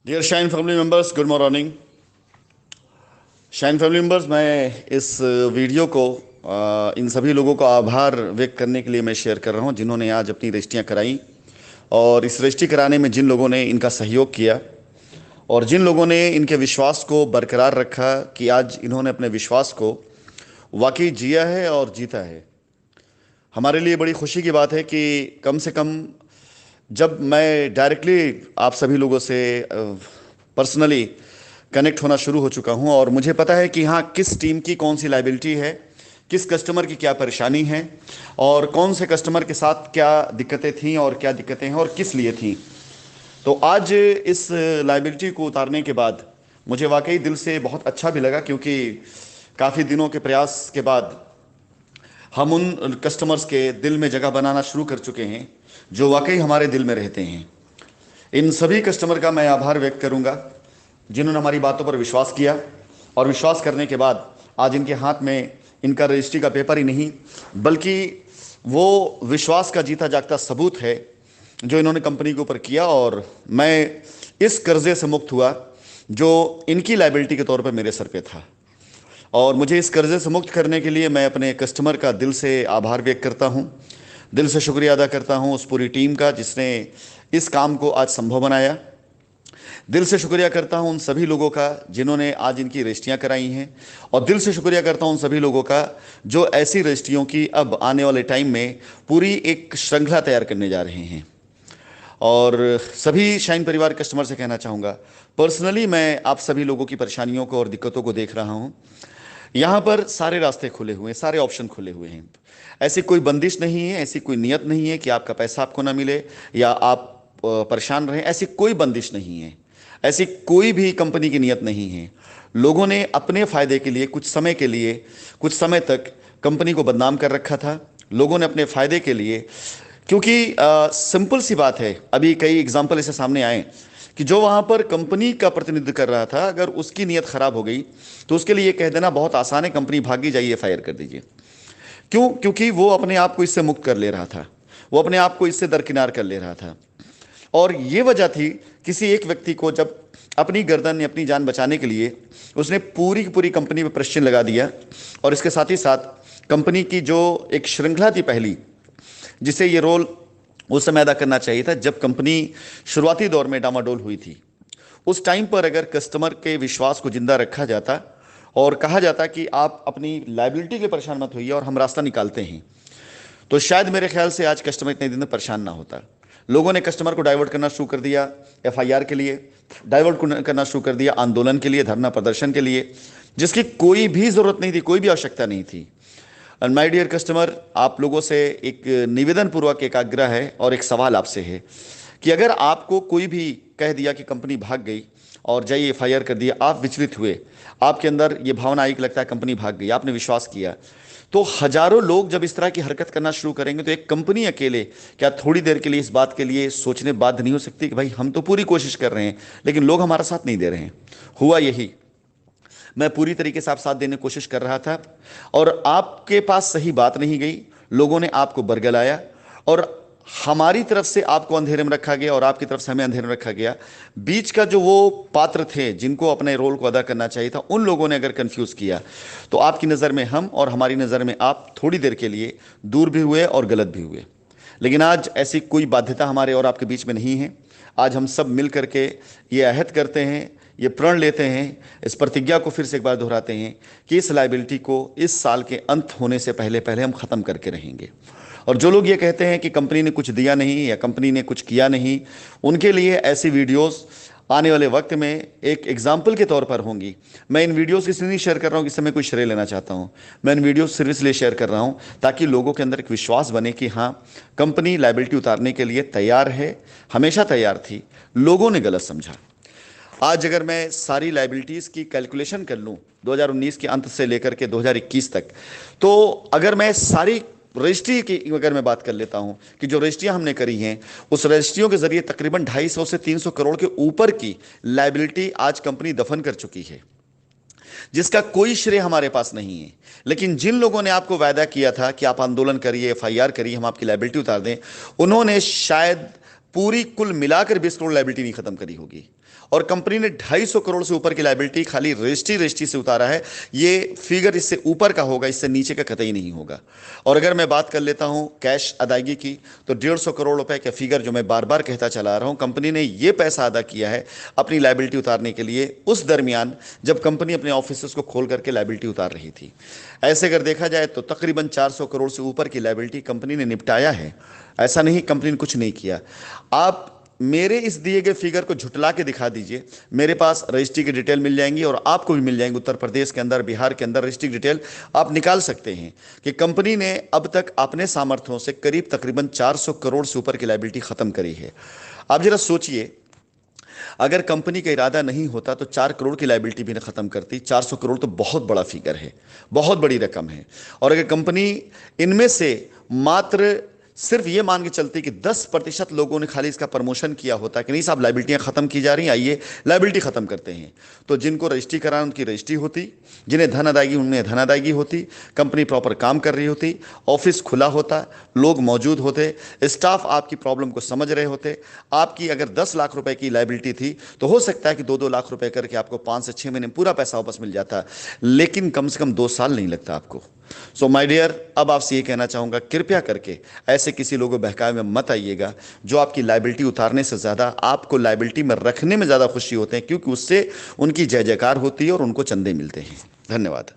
Dear Shine family members, good morning. Shine family members, मैं इस video को इन सभी लोगों का आभार व्यक्त करने के लिए मैं शेयर कर रहा हूं जिन्होंने आज अपनी रजिस्ट्रियां कराई, और इस रजिस्ट्री कराने में जिन लोगों ने इनका सहयोग किया और जिन लोगों ने इनके विश्वास को बरकरार रखा कि आज इन्होंने अपने विश्वास को वाकई जिया है और जीता है। हमारे लिए बड़ी खुशी की बात है कि कम से कम जब मैं डायरेक्टली आप सभी लोगों से पर्सनली कनेक्ट होना शुरू हो चुका हूं और मुझे पता है कि हाँ, किस टीम की कौन सी लाइबिलिटी है, किस कस्टमर की क्या परेशानी है और कौन से कस्टमर के साथ क्या दिक्कतें थीं और क्या दिक्कतें हैं और किस लिए थीं। तो आज इस लाइबिलिटी को उतारने के बाद मुझे वाकई दिल से बहुत अच्छा भी लगा, क्योंकि काफ़ी दिनों के प्रयास के बाद हम उन कस्टमर्स के दिल में जगह बनाना शुरू कर चुके हैं जो वाकई हमारे दिल में रहते हैं। इन सभी कस्टमर का मैं आभार व्यक्त करूंगा जिन्होंने हमारी बातों पर विश्वास किया, और विश्वास करने के बाद आज इनके हाथ में इनका रजिस्ट्री का पेपर ही नहीं बल्कि वो विश्वास का जीता जागता सबूत है जो इन्होंने कंपनी के ऊपर किया। और मैं इस कर्जे से मुक्त हुआ जो इनकी लाइबिलिटी के तौर पर मेरे सर पे था, और मुझे इस कर्जे से मुक्त करने के लिए मैं अपने कस्टमर का दिल से आभार व्यक्त करता हूं, दिल से शुक्रिया अदा करता हूं उस पूरी टीम का जिसने इस काम को आज संभव बनाया। दिल से शुक्रिया करता हूं उन सभी लोगों का जिन्होंने आज इनकी रजिस्ट्रियां कराई हैं, और दिल से शुक्रिया करता हूं उन सभी लोगों का जो ऐसी रजिस्ट्रियों की अब आने वाले टाइम में पूरी एक श्रृंखला तैयार करने जा रहे हैं। और सभी शाइन परिवार कस्टमर से कहना चाहूँगा, पर्सनली मैं आप सभी लोगों की परेशानियों को और दिक्कतों को देख रहा हूँ। यहाँ पर सारे रास्ते खुले हुए हैं, सारे ऑप्शन खुले हुए हैं। ऐसी कोई बंदिश नहीं है, ऐसी कोई नियत नहीं है कि आपका पैसा आपको ना मिले या आप परेशान रहें। ऐसी कोई बंदिश नहीं है, ऐसी कोई भी कंपनी की नियत नहीं है। लोगों ने अपने फायदे के लिए कुछ समय के लिए, कुछ समय तक कंपनी को बदनाम कर रखा था। लोगों ने अपने फायदे के लिए, क्योंकि सिंपल सी बात है, अभी कई एग्जाम्पल ऐसे सामने आए कि जो वहां पर कंपनी का प्रतिनिधित्व कर रहा था, अगर उसकी नीयत खराब हो गई तो उसके लिए ये कह देना बहुत आसान है, कंपनी भागी, जाइए फायर कर दीजिए। क्यों? क्योंकि वो अपने आप को इससे मुक्त कर ले रहा था, वो अपने आप को इससे दरकिनार कर ले रहा था। और ये वजह थी, किसी एक व्यक्ति को जब अपनी गर्दन या अपनी जान बचाने के लिए उसने पूरी की पूरी कंपनी पर प्रश्न लगा दिया, और इसके साथ ही साथ कंपनी की जो एक श्रृंखला थी पहली, जिसे ये रोल उस समय अदा करना चाहिए था जब कंपनी शुरुआती दौर में डामाडोल हुई थी, उस टाइम पर अगर कस्टमर के विश्वास को जिंदा रखा जाता और कहा जाता कि आप अपनी लाइबिलिटी के परेशान मत होइए और हम रास्ता निकालते हैं, तो शायद मेरे ख्याल से आज कस्टमर इतने दिन तक परेशान ना होता। लोगों ने कस्टमर को डाइवर्ट करना शुरू कर दिया एफआईआर के लिए, डाइवर्ट करना शुरू कर दिया आंदोलन के लिए, धरना प्रदर्शन के लिए, जिसकी कोई भी जरूरत नहीं थी, कोई भी आवश्यकता नहीं थी। एंड माय डियर कस्टमर, आप लोगों से एक निवेदन पूर्वक एक आग्रह है और एक सवाल आपसे है कि अगर आपको कोई भी कह दिया कि कंपनी भाग गई और जाइए एफआईआर कर दिया, आप विचलित हुए, आपके अंदर ये भावना आई कि लगता है कंपनी भाग गई, आपने विश्वास किया, तो हजारों लोग जब इस तरह की हरकत करना शुरू करेंगे तो एक कंपनी अकेले क्या थोड़ी देर के लिए इस बात के लिए सोचने बाध्य नहीं हो सकती कि भाई हम तो पूरी कोशिश कर रहे हैं लेकिन लोग हमारा साथ नहीं दे रहे हैं। हुआ यही, मैं पूरी तरीके से आप साथ देने की कोशिश कर रहा था और आपके पास सही बात नहीं गई, लोगों ने आपको बरगलाया और हमारी तरफ से आपको अंधेरे में रखा गया और आपकी तरफ से हमें अंधेरे में रखा गया। बीच का जो वो पात्र थे जिनको अपने रोल को अदा करना चाहिए था, उन लोगों ने अगर कंफ्यूज किया तो आपकी नज़र में हम और हमारी नज़र में आप थोड़ी देर के लिए दूर भी हुए और गलत भी हुए। लेकिन आज ऐसी कोई बाध्यता हमारे और आपके बीच में नहीं है। आज हम सब मिल करके ये अहद करते हैं, ये प्रण लेते हैं, इस प्रतिज्ञा को फिर से एक बार दोहराते हैं कि इस लाइबिलिटी को इस साल के अंत होने से पहले पहले हम ख़त्म करके रहेंगे। और जो लोग ये कहते हैं कि कंपनी ने कुछ दिया नहीं या कंपनी ने कुछ किया नहीं, उनके लिए ऐसी वीडियोस आने वाले वक्त में एक एग्जाम्पल के तौर पर होंगी। मैं इन वीडियोस इसलिए नहीं शेयर कर रहा हूँ कि इससे मैं कोई श्रेय लेना चाहता हूँ, मैं इन वीडियोस सिर्फ इसलिए शेयर कर रहा हूँ ताकि लोगों के अंदर एक विश्वास बने कि हाँ, कंपनी लाइबिलिटी उतारने के लिए तैयार है, हमेशा तैयार थी, लोगों ने गलत समझा। आज अगर मैं सारी लाइबिलिटीज़ की कैलकुलेशन कर लूँ 2019 के अंत से लेकर के 2021 तक, तो अगर मैं सारी रजिस्ट्री की अगर मैं बात कर लेता हूं कि जो रजिस्ट्रियां हमने करी हैं, उस रजिस्ट्रियों के जरिए तकरीबन 250 से 300 करोड़ के ऊपर की लाइबिलिटी आज कंपनी दफन कर चुकी है, जिसका कोई श्रेय हमारे पास नहीं है। लेकिन जिन लोगों ने आपको वायदा किया था कि आप आंदोलन करिए, एफआईआर करिए, हम आपकी लाइबिलिटी उतार दें, उन्होंने शायद पूरी कुल मिलाकर 20 करोड़ लायबिलिटी नहीं खत्म करी होगी। और कंपनी ने 250 करोड़ से ऊपर की लायबिलिटी खाली रजिस्ट्री से उतारा है। ये फिगर इससे ऊपर का होगा, इससे नीचे का कतई नहीं होगा। और अगर मैं बात कर लेता हूं कैश अदायगी की, तो 150 करोड़ रुपए का फिगर जो मैं बार बार कहता चला आ रहा हूं, कंपनी ने ये पैसा अदा किया है अपनी लायबिलिटी उतारने के लिए उस दरमियान जब कंपनी अपने ऑफिस को खोल करके लायबिलिटी उतार रही थी। ऐसे अगर देखा जाए तो तकरीबन 400 करोड़ से ऊपर की लायबिलिटी कंपनी ने निपटाया है। ऐसा नहीं कंपनी ने कुछ नहीं किया। आप मेरे इस दिए गए फिगर को झुटला के दिखा दीजिए, मेरे पास रजिस्ट्री की डिटेल मिल जाएंगी और आपको भी मिल जाएंगी। उत्तर प्रदेश के अंदर, बिहार के अंदर रजिस्ट्री डिटेल आप निकाल सकते हैं कि कंपनी ने अब तक अपने सामर्थ्यों से करीब तकरीबन 400 करोड़ से ऊपर की लायबिलिटी खत्म करी है। आप जरा सोचिए, अगर कंपनी का इरादा नहीं होता तो 4 करोड़ की लायबिलिटी भी ना खत्म करती। 400 करोड़ तो बहुत बड़ा फिगर है, बहुत बड़ी रकम है। और अगर कंपनी इनमें से मात्र सिर्फ ये मान के चलती कि 10% लोगों ने खाली इसका प्रमोशन किया होता कि नहीं साहब लायबिलिटियां खत्म की जा रही हैं, आइए लायबिलिटी खत्म करते हैं, तो जिनको रजिस्ट्री कराना उनकी रजिस्ट्री होती, जिन्हें धन अदायगी उनमें धन अदायगी होती, कंपनी प्रॉपर काम कर रही होती, ऑफिस खुला होता, लोग मौजूद होते, स्टाफ आपकी प्रॉब्लम को समझ रहे होते। आपकी अगर 10 लाख रुपए की लायबिलिटी थी तो हो सकता है कि 2-2 लाख रुपए करके आपको 5 से 6 महीने में पूरा पैसा वापस मिल जाता, लेकिन कम से कम 2 साल नहीं लगता आपको। सो माय डियर, अब आपसे ये कहना चाहूंगा, कृपया करके ऐसे किसी लोगों को बहकावे में मत आइएगा जो आपकी लायबिलिटी उतारने से ज्यादा आपको लायबिलिटी में रखने में ज्यादा खुशी होते हैं, क्योंकि उससे उनकी जय जयकार होती है और उनको चंदे मिलते हैं। धन्यवाद।